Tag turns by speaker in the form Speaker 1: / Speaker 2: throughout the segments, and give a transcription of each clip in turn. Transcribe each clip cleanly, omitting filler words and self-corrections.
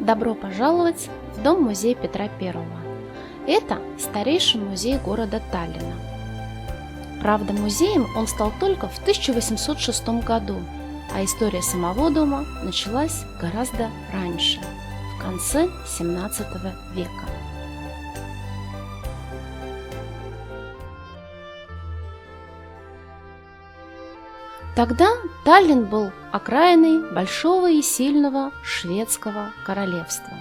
Speaker 1: Добро пожаловать в Дом-музей Петра I. Это старейший музей города Таллина. Правда, музеем он стал только в 1806 году, а история самого дома началась гораздо раньше, в конце 17 века. Тогда Таллин был окраиной большого и сильного шведского королевства.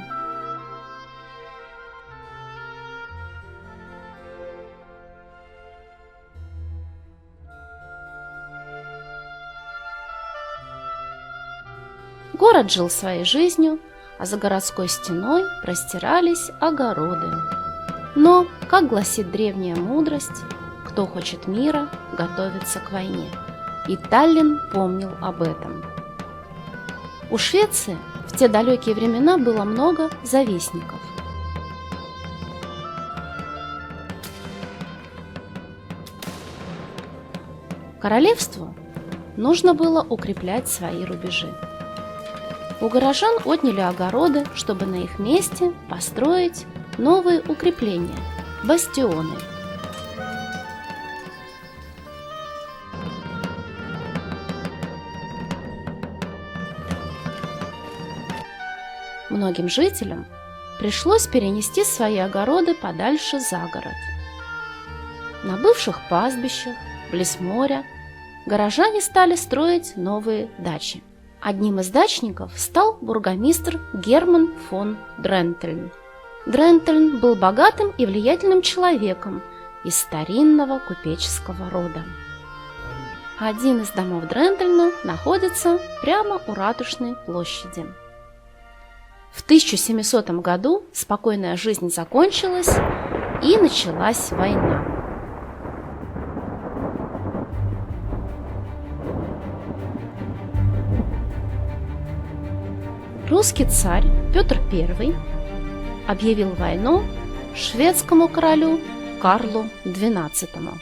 Speaker 1: Город жил своей жизнью, а за городской стеной простирались огороды. Но, как гласит древняя мудрость, кто хочет мира, готовится к войне. И Таллин помнил об этом. У Швеции в те далекие времена было много завистников. Королевству нужно было укреплять свои рубежи. У горожан отняли огороды, чтобы на их месте построить новые укрепления – бастионы. Многим жителям пришлось перенести свои огороды подальше за город. На бывших пастбищах, близ моря, горожане стали строить новые дачи. Одним из дачников стал бургомистр Герман фон Дрентельн. Дрентельн был богатым и влиятельным человеком из старинного купеческого рода. Один из домов Дрентельна находится прямо у Ратушной площади. В 1700 году спокойная жизнь закончилась, и началась война. Русский царь Петр I объявил войну шведскому королю Карлу XII.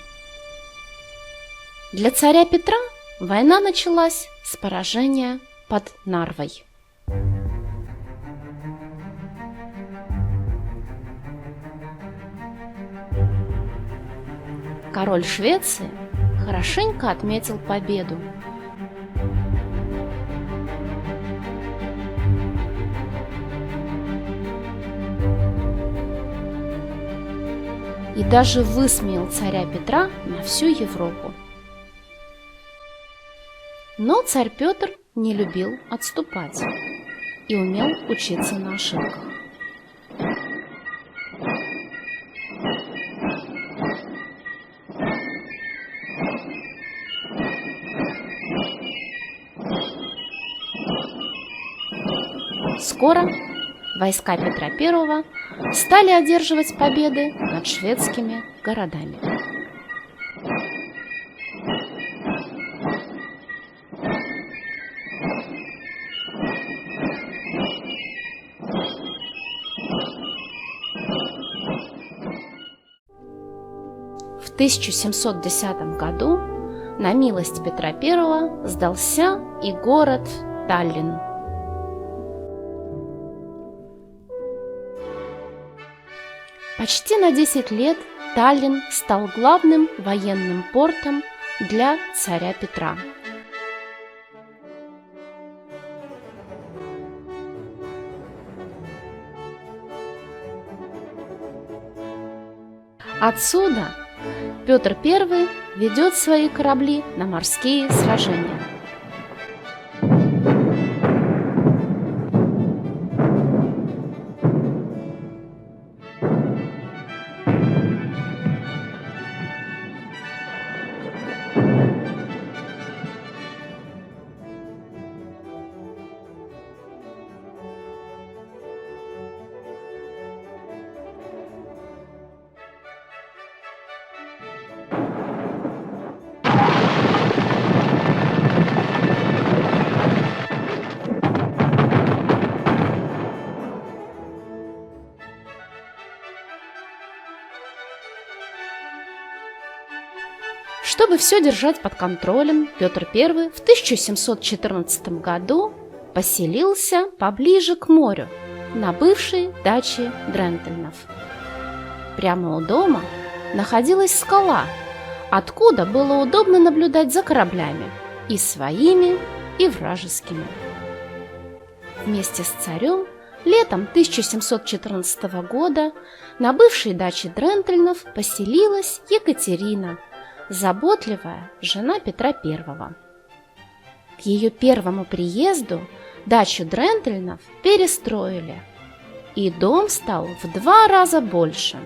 Speaker 1: Для царя Петра война началась с поражения под Нарвой. Король Швеции хорошенько отметил победу. И даже высмеял царя Петра на всю Европу. Но царь Петр не любил отступать и умел учиться на ошибках. Скоро войска Петра I стали одерживать победы над шведскими городами. В 1710 году на милость Петра I сдался и город Таллин. Почти на 10 лет Таллин стал главным военным портом для царя Петра. Отсюда Петр I ведет свои корабли на морские сражения. Чтобы все держать под контролем, Петр I в 1714 году поселился поближе к морю, на бывшей даче Дрентельнов. Прямо у дома находилась скала, откуда было удобно наблюдать за кораблями, и своими, и вражескими. Вместе с царем летом 1714 года на бывшей даче Дрентельнов поселилась Екатерина, заботливая жена Петра I. К ее первому приезду дачу Дрентельнов перестроили, и дом стал в 2 раза больше.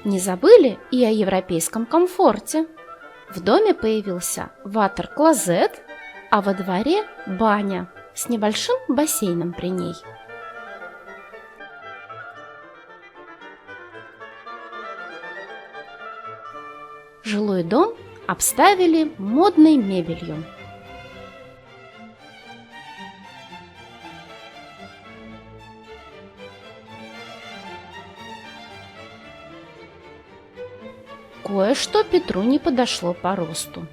Speaker 1: Не забыли и о европейском комфорте. В доме появился ватер-клозет, а во дворе баня с небольшим бассейном при ней. Жилой дом обставили модной мебелью. Кое-что Петру не подошло по росту,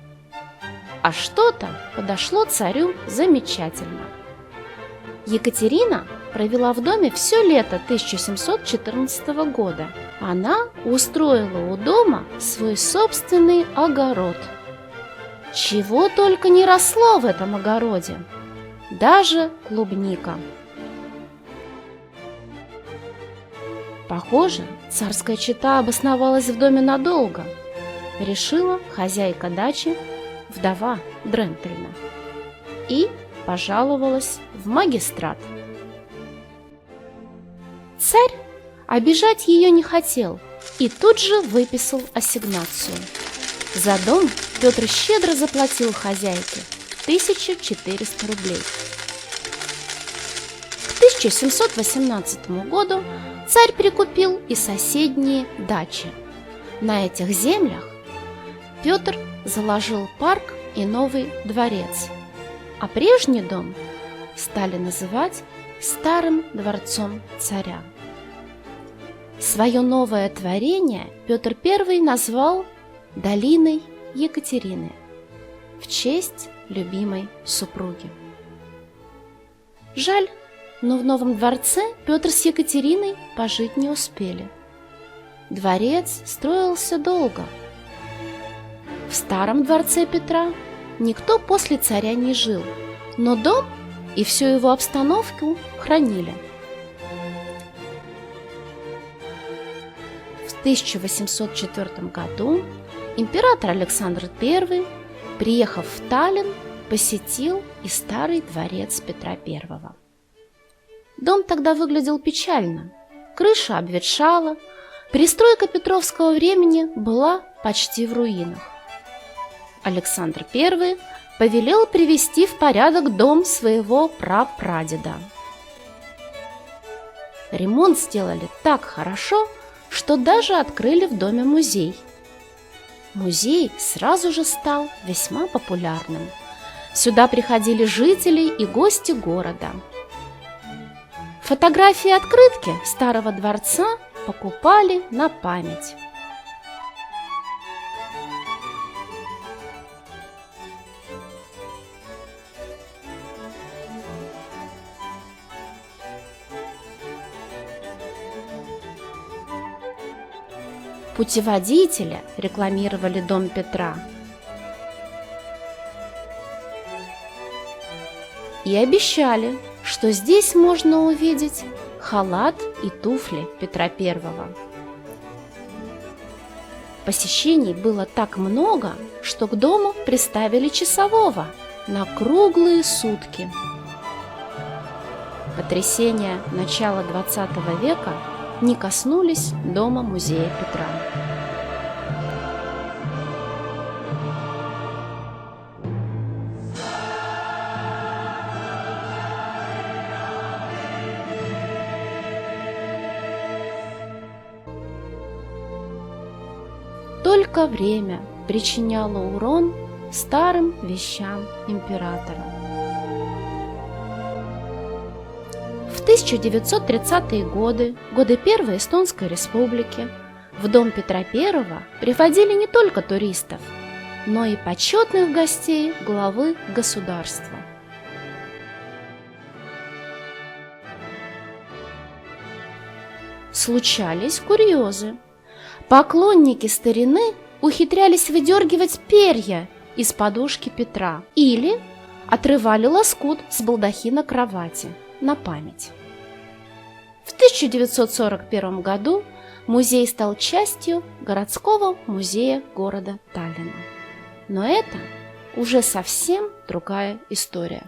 Speaker 1: а что-то подошло царю замечательно. Екатерина провела в доме все лето 1714 года. Она устроила у дома свой собственный огород. Чего только не росло в этом огороде, даже клубника. Похоже, царская чета обосновалась в доме надолго, решила хозяйка дачи, вдова Дрентельна, и пожаловалась в магистрат. Царь обижать ее не хотел и тут же выписал ассигнацию. За дом Петр щедро заплатил хозяйке 1400 рублей. К 1718 году царь прикупил и соседние дачи. На этих землях Петр заложил парк и новый дворец, а прежний дом стали называть Старым дворцом царя. Свое новое творение Петр I назвал Долиной Екатерины в честь любимой супруги. Жаль, но в новом дворце Петр с Екатериной пожить не успели. Дворец строился долго. В старом дворце Петра никто после царя не жил, но дом и всю его обстановку хранили. В 1804 году император Александр I, приехав в Таллин, посетил и старый дворец Петра I. Дом тогда выглядел печально, крыша обветшала, пристройка петровского времени была почти в руинах. Александр I повелел привести в порядок дом своего прапрадеда. Ремонт сделали так хорошо, что даже открыли в доме музей. Музей сразу же стал весьма популярным. Сюда приходили жители и гости города. Фотографии и открытки старого дворца покупали на память. Путеводители рекламировали дом Петра и обещали, что здесь можно увидеть халат и туфли Петра I. Посещений было так много, что к дому приставили часового на круглые сутки. Потрясения начала XX века не коснулись дома-музея Петра. Только время причиняло урон старым вещам императора. В 1930-е годы, годы Первой Эстонской Республики, в дом Петра I приводили не только туристов, но и почетных гостей главы государства. случались курьезы. Поклонники старины ухитрялись выдергивать перья из подушки Петра или отрывали лоскут с балдахина кровати на память. В 1941 году музей стал частью городского музея города Таллина. Но это уже совсем другая история.